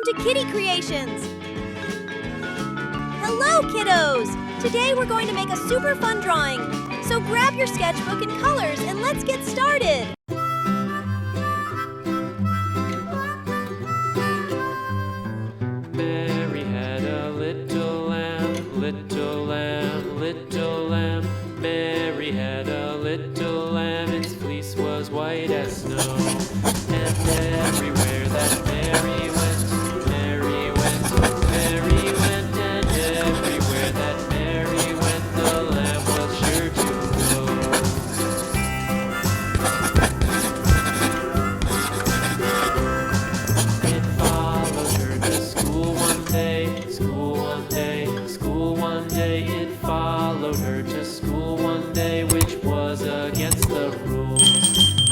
Welcome to Kitty Creations! Hello, kiddos! Today we're going to make a super fun drawing. So grab your sketchbook and colors and let's get started! Mary had a little lamb, little lamb, little lamb. Mary had a little lamb, its fleece was white as snow. And everywhere that Mary went, Mary went, Mary went. And everywhere that Mary went, the lamb was sure to go. It followed her to school one day, school one day, school one day. It followed her to school one day, which was against the rules.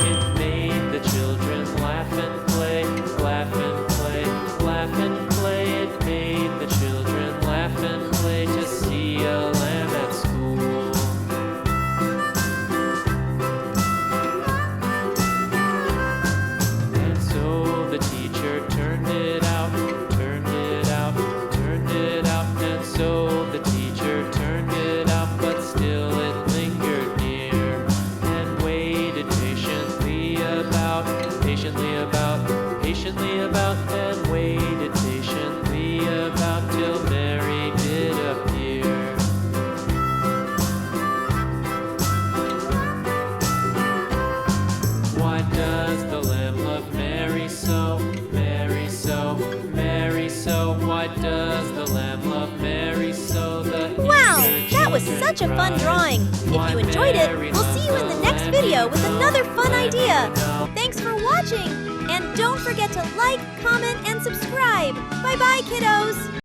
It made the children laugh and play, laugh and play, laugh and play. It made the children laugh and play to see a lamb at school. And so the teacher turned it out, turned it out, turned it out. And so the teacher turned it out, but still it lingered near and waited patiently about, patiently about, patiently about, and waited patiently about till Mary did appear. Why does the lamb love Mary so, Mary so, Mary so? Why does the lamb love Mary so? Wow, that was such a fun drawing! If you enjoyed it, we'll see you in the next video with another fun idea! Thanks for watching! And don't forget to like, comment, and subscribe! Bye-bye, kiddos!